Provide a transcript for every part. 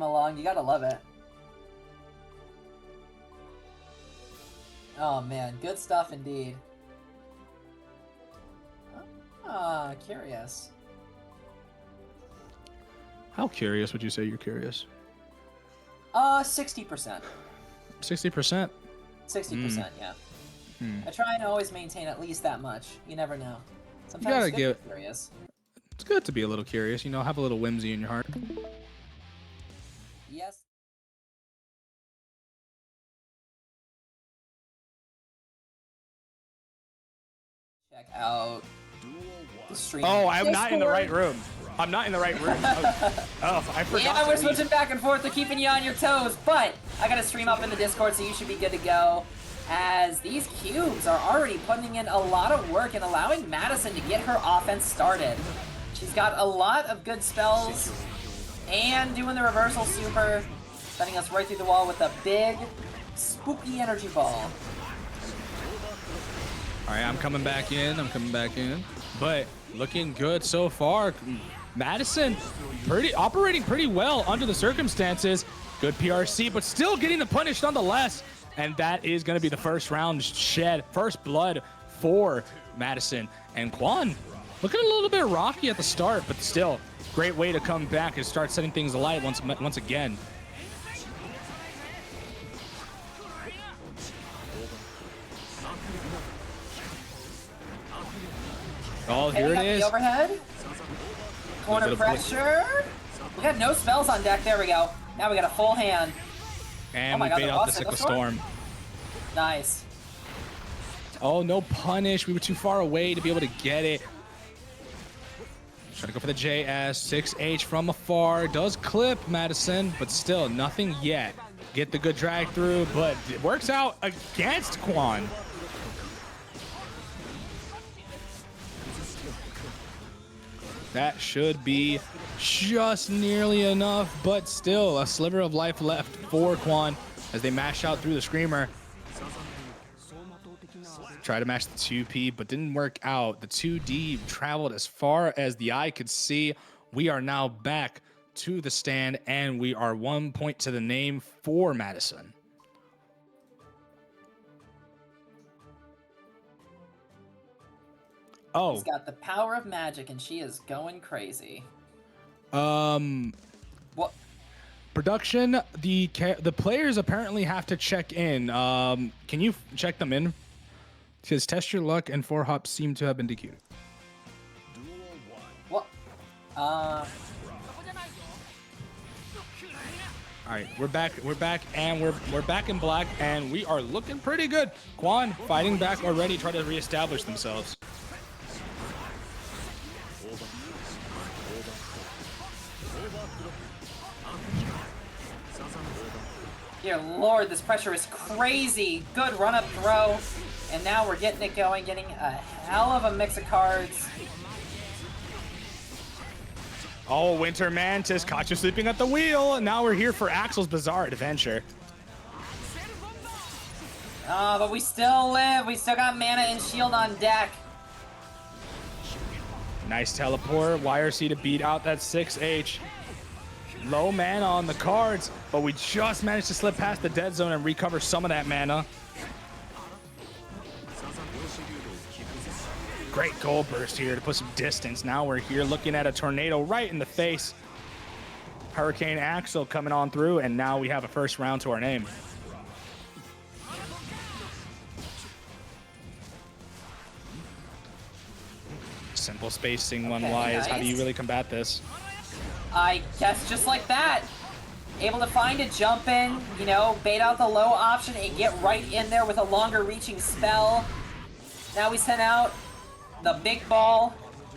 along. You gotta love it. Oh man, good stuff indeed. Ah, curious. How curious would you say you're curious? 60%. 60%? 60%, yeah. I try and always maintain at least that much. You never know. Sometimes gotta it's good to be curious. It's good to be a little curious, you know, have a little whimsy in your heart. Yes. Check out the stream. Oh, I'm not in the right room. I'm not in the right room. Oh, I forgot. Yeah, we're switching back and forth. They're keeping you on your toes, but I got to stream up in the Discord, so you should be good to go. As these cubes are already putting in a lot of work and allowing Madison to get her offense started. She's got a lot of good spells and doing the reversal super, sending us right through the wall with a big, spooky energy ball. All right, I'm coming back in. But looking good so far. Madison operating pretty well under the circumstances. Good PRC, but still getting the punish nonetheless. And that is going to be the first round shed, first blood for Madison. And Quan looking a little bit rocky at the start, but still great way to come back and start setting things alight once again. Oh, here it is. The overhead. Corner pressure. We got no spells on deck. There we go. Now we got a full hand. And we bait out the Sickle Storm. Nice. Oh, no punish. We were too far away to be able to get it. Trying to go for the JS. 6H from afar. Does clip Madison, but still nothing yet. Get the good drag through, but it works out against Quan. That should be just nearly enough, but still a sliver of life left for Quan as they mash out through the Screamer. Try to match the 2P, but didn't work out. The 2D traveled as far as the eye could see. We are now back to the stand, and we are 1 point to the name for Madison. Oh. She's got the power of magic, and she is going crazy. What? Production, the players apparently have to check in. Can you check them in? It says test your luck and 4 hops seem to have been DQ'd. What? All right, we're back, and we're back in black, and we are looking pretty good. Quan fighting back already, trying to reestablish themselves. Dear Lord, this pressure is crazy. Good run-up throw. And now we're getting it going, getting a hell of a mix of cards. Oh, Winter Mantis caught you sleeping at the wheel. And now we're here for Axel's Bizarre Adventure. Oh, but we still live. We still got mana and shield on deck. Nice teleport. YRC to beat out that 6H. Low mana on the cards, but we just managed to slip past the dead zone and recover some of that mana. Great goal burst here to put some distance. Now we're here looking at a tornado right in the face. Hurricane Axel coming on through, and now we have a first round to our name. Simple spacing one-wise. Nice. How do you really combat this? I guess just like that. Able to find a jump in, you know, bait out the low option and get right in there with a longer reaching spell. Now we send out the big ball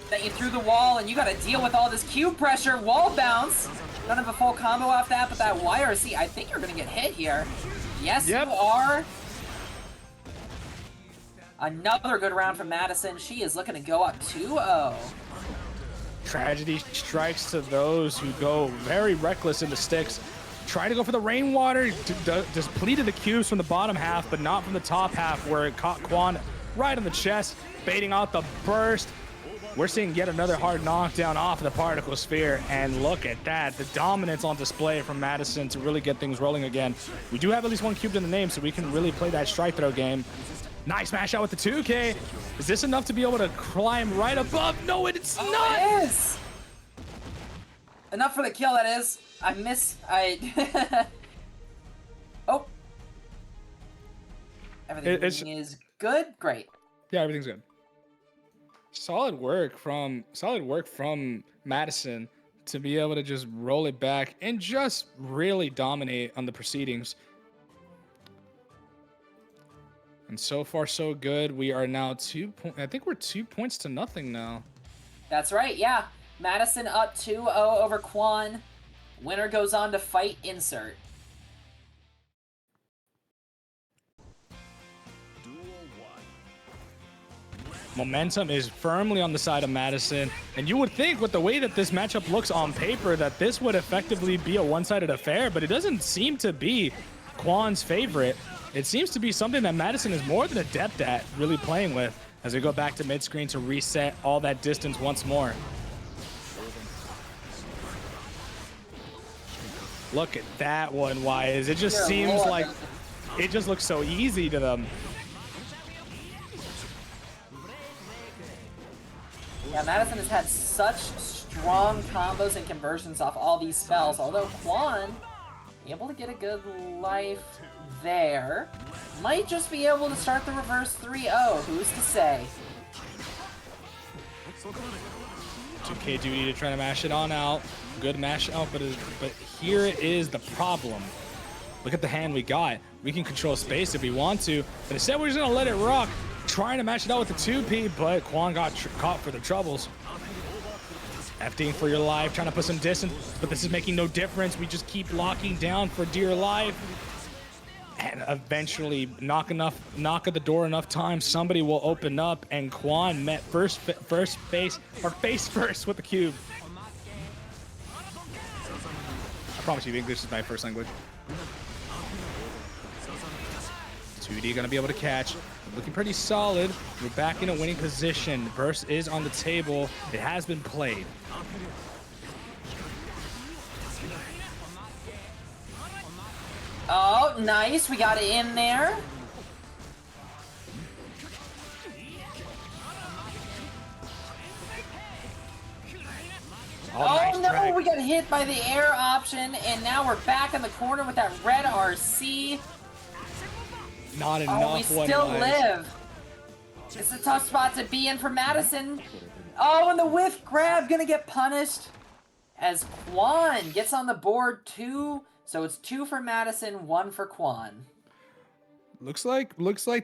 that you threw the wall, and you got to deal with all this cube pressure. Wall bounce. None of a full combo off that, but that YRC, I think you're going to get hit here. Yes, yep. You are. Another good round from Madison. She is looking to go up 2-0. Tragedy strikes to those who go very reckless in the sticks. Try to go for the rainwater, just depleted the cubes from the bottom half, but not from the top half, where it caught Quan right on the chest, baiting out the burst. we're seeing yet another hard knockdown off the particle sphere, and look at that, the dominance on display from Madison to really get things rolling again. We do have at least one cubed in the name, so we can really play that strike throw game. Nice smash out with the 2K. Is this enough to be able to climb right above? No, it's not. It is. Enough for the kill, that is. Oh. Everything is good? Great. Yeah, everything's good. Solid work from Madison to be able to just roll it back and just really dominate on the proceedings. And so far, so good. We are now I think we're 2 points to nothing now. That's right, yeah. Madison up 2-0 over Quan. Winner goes on to fight Insert. Momentum is firmly on the side of Madison, and you would think with the way that this matchup looks on paper that this would effectively be a one-sided affair, but it doesn't seem to be Quan's favorite. It seems to be something that Madison is more than adept at really playing with as we go back to mid-screen to reset all that distance once more. Look at that one, Wise. It just seems like it just looks so easy to them. Yeah, Madison has had such strong combos and conversions off all these spells, although Quan, able to get a good life there, might just be able to start the reverse 3-0, who's to say? 2K duty to try to mash it on out. Good mash out, but here is the problem. Look at the hand we got. We can control space if we want to, but instead we're just gonna let it rock. Trying to match it out with the 2P, but Quan got caught for the troubles. FDing for your life, trying to put some distance, but this is making no difference. We just keep locking down for dear life. And eventually, knock at the door enough times, somebody will open up, and Quan met face first with the cube. I promise you, English is my first language. 2D gonna be able to catch. Looking pretty solid. We're back in a winning position. Burst is on the table. It has been played. Oh, nice. We got it in there. Oh, nice no, drag. we got hit by the air option, and now we're back in the corner with that red RC. Not enough. Oh, we still live. It's a tough spot to be in for Madison. Oh, and the whiff grab gonna get punished as Quan gets on the board 2. So it's 2 for Madison, 1 for Quan. Looks like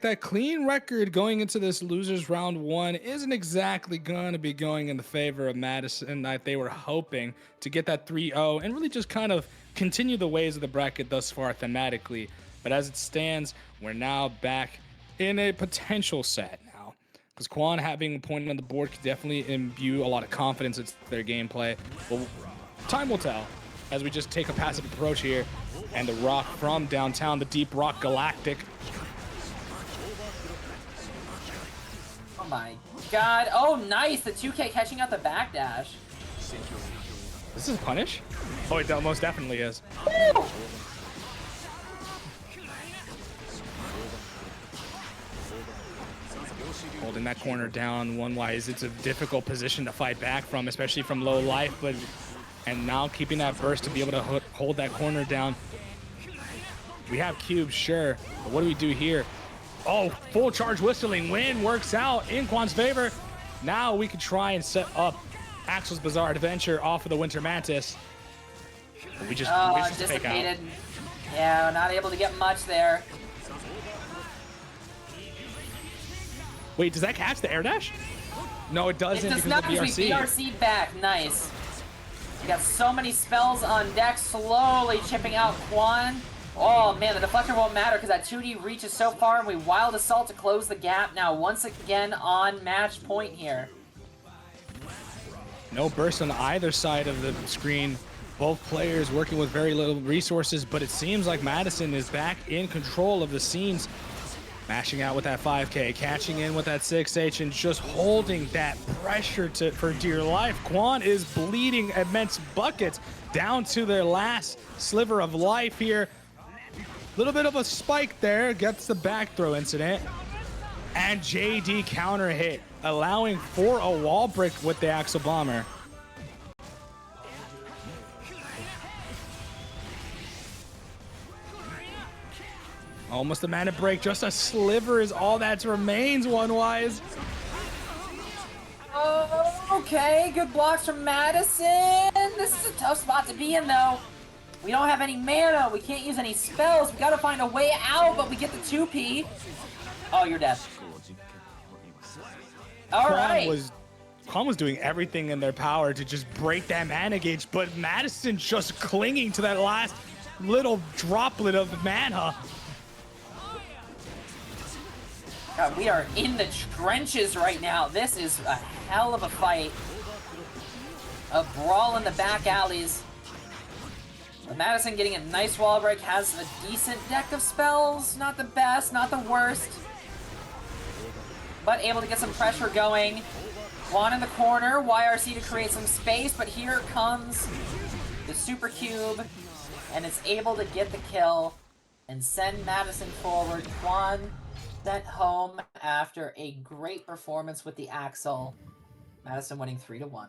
that clean record going into this losers round 1 isn't exactly going to be going in the favor of Madison. That they were hoping to get that 3-0 and really just kind of continue the ways of the bracket thus far thematically. But as it stands, we're now back in a potential set now. Because Quan having a point on the board could definitely imbue a lot of confidence into their gameplay. Well, time will tell as we just take a passive approach here. And the rock from downtown, the Deep Rock Galactic. Oh my god. Oh, nice. The 2K catching out the backdash. This is a punish? Oh, it most definitely is. Woo! Holding that corner down one-wise, it's a difficult position to fight back from, especially from low life, and now keeping that burst to be able to hold that corner down. We have cubes, sure, but what do we do here? Oh, full charge whistling win works out in Quan's favor. Now we can try and set up Axel's Bizarre Adventure off of the Winter Mantis. But we just fake out. Dissipated. Yeah, not able to get much there. Wait, does that catch the air dash? No, it doesn't. It does not, because we BRC'd back. Nice. We got so many spells on deck, slowly chipping out Quan. Oh man, the deflector won't matter because that 2D reaches so far, and we Wild Assault to close the gap. Now once again on match point here. No burst on either side of the screen. Both players working with very little resources, but it seems like Madison is back in control of the scenes. Mashing out with that 5K, catching in with that 6H, and just holding that pressure for dear life. Quan is bleeding immense buckets down to their last sliver of life here. Little bit of a spike there, gets the back throw incident. And JD counter hit, allowing for a wall break with the Axle Bomber. Almost a mana break, just a sliver is all that remains, one-wise. Oh, okay, good blocks from Madison. This is a tough spot to be in, though. We don't have any mana, we can't use any spells. We gotta find a way out, but we get the 2P. Oh, you're dead. All right. Quan was doing everything in their power to just break that mana gauge, but Madison just clinging to that last little droplet of mana. God, we are in the trenches right now. This is a hell of a fight. A brawl in the back alleys. But Madison getting a nice wall break, has a decent deck of spells. Not the best, not the worst. But able to get some pressure going. Quan in the corner, YRC to create some space, but here comes the Super Cube, and it's able to get the kill and send Madison forward. Quan sent home after a great performance with the Axle. Madison winning 3-1.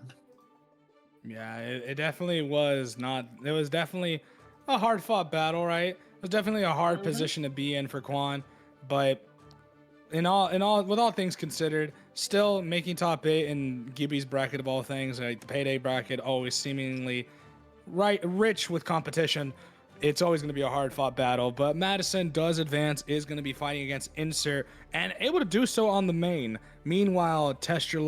Yeah, it definitely was not. It was definitely a hard-fought battle, right? It was definitely a hard position to be in for Quan, but with all things considered, still making top 8 in Gibby's bracket of all things, like the Payday bracket, always seemingly rich with competition. It's always going to be a hard-fought battle, but Madison does advance, is going to be fighting against Insert, and able to do so on the main. Meanwhile, Test Your